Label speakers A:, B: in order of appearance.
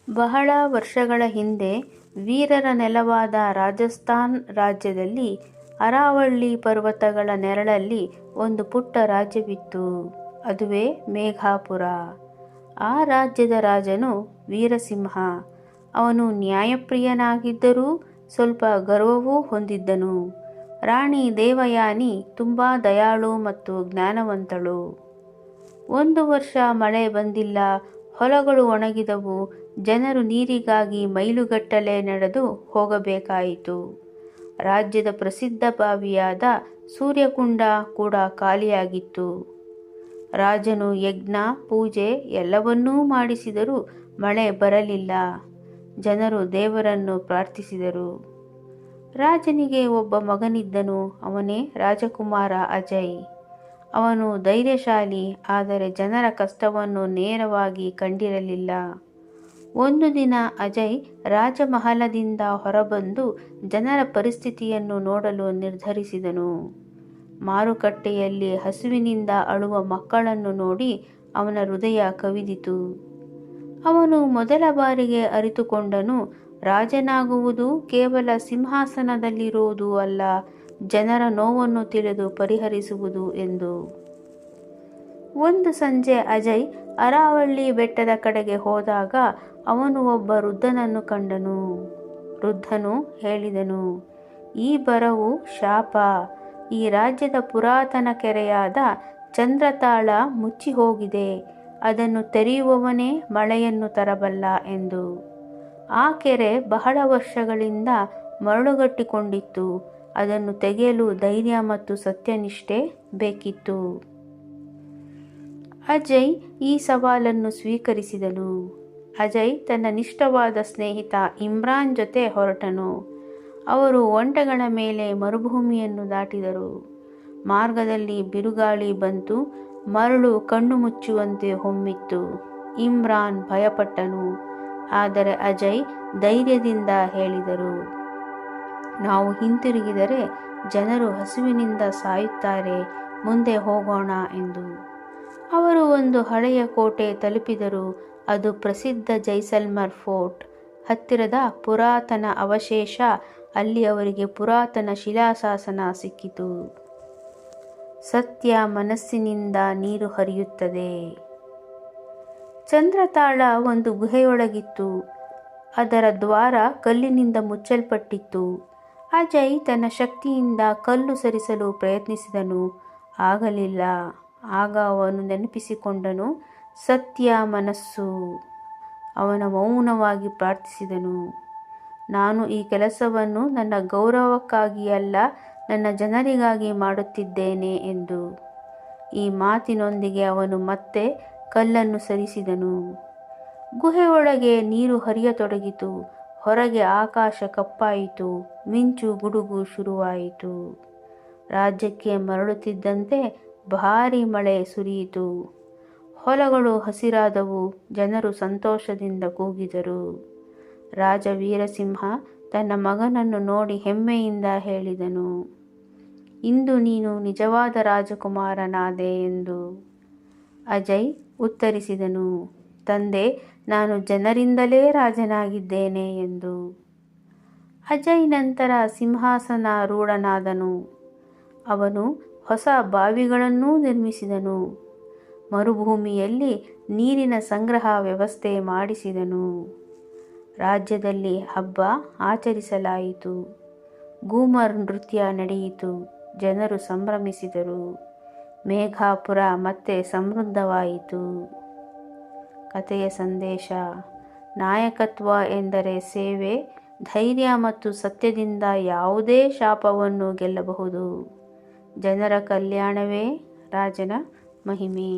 A: ಬಹಳ ವರ್ಷಗಳ ಹಿಂದೆ ವೀರರ ನೆಲವಾದ ರಾಜಸ್ಥಾನ್ ರಾಜ್ಯದಲ್ಲಿ ಅರಾವಳಿ ಪರ್ವತಗಳ ನೆರಳಲ್ಲಿ ಒಂದು ಪುಟ್ಟ ರಾಜ್ಯವಿತ್ತು. ಅದುವೇ ಮೇಘಾಪುರ. ಆ ರಾಜ್ಯದ ರಾಜನು ವೀರಸಿಂಹ. ಅವನು ನ್ಯಾಯಪ್ರಿಯನಾಗಿದ್ದರೂ ಸ್ವಲ್ಪ ಗರ್ವವೂ ಹೊಂದಿದ್ದನು. ರಾಣಿ ದೇವಯಾನಿ ತುಂಬ ದಯಾಳು ಮತ್ತು ಜ್ಞಾನವಂತಳು. ಒಂದು ವರ್ಷ ಮಳೆ ಬಂದಿಲ್ಲ. ಹೊಲಗಳು ಒಣಗಿದವು. ಜನರು ನೀರಿಗಾಗಿ ಮೈಲುಗಟ್ಟಲೆ ನಡೆದು ಹೋಗಬೇಕಾಯಿತು. ರಾಜ್ಯದ ಪ್ರಸಿದ್ಧ ಬಾವಿಯಾದ ಸೂರ್ಯಕುಂಡ ಕೂಡ ಖಾಲಿಯಾಗಿತ್ತು. ರಾಜನು ಯಜ್ಞ ಪೂಜೆ ಎಲ್ಲವನ್ನೂ ಮಾಡಿಸಿದರೂ ಮಳೆ ಬರಲಿಲ್ಲ. ಜನರು ದೇವರನ್ನು ಪ್ರಾರ್ಥಿಸಿದರು. ರಾಜನಿಗೆ ಒಬ್ಬ ಮಗನಿದ್ದನು. ಅವನೇ ರಾಜಕುಮಾರ ಅಜಯ್. ಅವನು ಧೈರ್ಯಶಾಲಿ, ಆದರೆ ಜನರ ಕಷ್ಟವನ್ನು ನೇರವಾಗಿ ಕಂಡಿರಲಿಲ್ಲ. ಒಂದು ದಿನ ಅಜಯ್ ರಾಜಮಹಲದಿಂದ ಹೊರಬಂದು ಜನರ ಪರಿಸ್ಥಿತಿಯನ್ನು ನೋಡಲು ನಿರ್ಧರಿಸಿದನು. ಮಾರುಕಟ್ಟೆಯಲ್ಲಿ ಹಸಿವಿನಿಂದ ಅಳುವ ಮಕ್ಕಳನ್ನು ನೋಡಿ ಅವನ ಹೃದಯ ಕವಿದಿತು. ಅವನು ಮೊದಲ ಬಾರಿಗೆ ಅರಿತುಕೊಂಡನು, ರಾಜನಾಗುವುದು ಕೇವಲ ಸಿಂಹಾಸನದಲ್ಲಿರುವುದು ಅಲ್ಲ, ಜನರ ನೋವನ್ನು ತಿಳಿದು ಪರಿಹರಿಸುವುದು ಎಂದು. ಒಂದು ಸಂಜೆ ಅಜಯ್ ಅರಾವಳಿ ಬೆಟ್ಟದ ಕಡೆಗೆ ಹೋದಾಗ ಅವನು ಒಬ್ಬ ವೃದ್ಧನನ್ನು ಕಂಡನು. ವೃದ್ಧನು ಹೇಳಿದನು, ಈ ಬರವು ಶಾಪ. ಈ ರಾಜ್ಯದ ಪುರಾತನ ಕೆರೆಯಾದ ಚಂದ್ರತಾಳ ಮುಚ್ಚಿ ಹೋಗಿದೆ. ಅದನ್ನು ತೆರೆಯುವವನೇ ಮಳೆಯನ್ನು ತರಬಲ್ಲ ಎಂದು. ಆ ಕೆರೆ ಬಹಳ ವರ್ಷಗಳಿಂದ ಮರಳುಗಟ್ಟಿಕೊಂಡಿತ್ತು. ಅದನ್ನು ತೆಗೆಯಲು ಧೈರ್ಯ ಮತ್ತು ಸತ್ಯನಿಷ್ಠೆ ಬೇಕಿತ್ತು. ಅಜಯ್ ಈ ಸವಾಲನ್ನು ಸ್ವೀಕರಿಸಿದನು. ಅಜಯ್ ತನ್ನ ನಿಷ್ಠವಾದ ಸ್ನೇಹಿತ ಇಮ್ರಾನ್ ಜೊತೆ ಹೊರಟನು. ಅವರು ಒಂಟೆಗಳ ಮೇಲೆ ಮರುಭೂಮಿಯನ್ನು ದಾಟಿದರು. ಮಾರ್ಗದಲ್ಲಿ ಬಿರುಗಾಳಿ ಬಂತು. ಮರಳು ಕಣ್ಣು ಮುಚ್ಚುವಂತೆ ಹೊಮ್ಮಿತ್ತು. ಇಮ್ರಾನ್ ಭಯಪಟ್ಟನು. ಆದರೆ ಅಜಯ್ ಧೈರ್ಯದಿಂದ ಹೇಳಿದರು, ನಾವು ಹಿಂತಿರುಗಿದರೆ ಜನರು ಹಸಿವಿನಿಂದ ಸಾಯುತ್ತಾರೆ. ಮುಂದೆ ಹೋಗೋಣ ಎಂದು. ಅವರು ಒಂದು ಹಳೆಯ ಕೋಟೆ ತಲುಪಿದರು. ಅದು ಪ್ರಸಿದ್ಧ ಜೈಸಲ್ಮರ್ ಫೋರ್ಟ್. ಹತ್ತಿರದ ಪುರಾತನ ಅವಶೇಷ. ಅಲ್ಲಿ ಅವರಿಗೆ ಪುರಾತನ ಶಿಲಾಶಾಸನ ಸಿಕ್ಕಿತು. ಸತ್ಯ ಮನಸ್ಸಿನಿಂದ ನೀರು ಹರಿಯುತ್ತದೆ. ಚಂದ್ರತಾಳ ಒಂದು ಗುಹೆಯೊಳಗಿತ್ತು. ಅದರ ದ್ವಾರ ಕಲ್ಲಿನಿಂದ ಮುಚ್ಚಲ್ಪಟ್ಟಿತ್ತು. ಅಜಯ್ ತನ್ನ ಶಕ್ತಿಯಿಂದ ಕಲ್ಲು ಸರಿಸಲು ಪ್ರಯತ್ನಿಸಿದನು. ಆಗಲಿಲ್ಲ. ಆಗ ಅವನು ನೆನಪಿಸಿಕೊಂಡನು, ಸತ್ಯ ಮನಸ್ಸು. ಅವನು ಮೌನವಾಗಿ ಪ್ರಾರ್ಥಿಸಿದನು, ನಾನು ಈ ಕೆಲಸವನ್ನು ನನ್ನ ಗೌರವಕ್ಕಾಗಿ ಅಲ್ಲ, ನನ್ನ ಜನರಿಗಾಗಿ ಮಾಡುತ್ತಿದ್ದೇನೆ ಎಂದು. ಈ ಮಾತಿನೊಂದಿಗೆ ಅವನು ಮತ್ತೆ ಕಲ್ಲನ್ನು ಸರಿಸಿದನು. ಗುಹೆಯೊಳಗೆ ನೀರು ಹರಿಯತೊಡಗಿತು. ಹೊರಗೆ ಆಕಾಶ ಕಪ್ಪಾಯಿತು. ಮಿಂಚು ಗುಡುಗು ಶುರುವಾಯಿತು. ರಾಜ್ಯಕ್ಕೆ ಮರಳುತ್ತಿದ್ದಂತೆ ಭಾರೀ ಮಳೆ ಸುರಿಯಿತು. ಹೊಲಗಳು ಹಸಿರಾದವು. ಜನರು ಸಂತೋಷದಿಂದ ಕೂಗಿದರು. ರಾಜ ವೀರಸಿಂಹ ತನ್ನ ಮಗನನ್ನು ನೋಡಿ ಹೆಮ್ಮೆಯಿಂದ ಹೇಳಿದನು, ಇಂದು ನೀನು ನಿಜವಾದ ರಾಜಕುಮಾರನಾದೆ ಎಂದು. ಅಜಯ್ ಉತ್ತರಿಸಿದನು, ತಂದೆ, ನಾನು ಜನರಿಂದಲೇ ರಾಜನಾಗಿದ್ದೇನೆ ಎಂದು. ಅಜಯ್ ನಂತರ ಸಿಂಹಾಸನಾರೂಢನಾದನು. ಅವನು ಹೊಸ ಬಾವಿಗಳನ್ನೂ ನಿರ್ಮಿಸಿದನು. ಮರುಭೂಮಿಯಲ್ಲಿ ನೀರಿನ ಸಂಗ್ರಹ ವ್ಯವಸ್ಥೆ ಮಾಡಿಸಿದನು. ರಾಜ್ಯದಲ್ಲಿ ಹಬ್ಬ ಆಚರಿಸಲಾಯಿತು. ಘೂಮರ್ ನೃತ್ಯ ನಡೆಯಿತು. ಜನರು ಸಂಭ್ರಮಿಸಿದರು. ಮೇಘಾಪುರ ಮತ್ತೆ ಸಮೃದ್ಧವಾಯಿತು. ಕಥೆಯ ಸಂದೇಶ: ನಾಯಕತ್ವ ಎಂದರೆ ಸೇವೆ, ಧೈರ್ಯ ಮತ್ತು ಸತ್ಯದಿಂದ ಯಾವುದೇ ಶಾಪವನ್ನು ಗೆಲ್ಲಬಹುದು. ಜನರ ಕಲ್ಯಾಣವೇ ರಾಜನ ಮಹಿಮೆ.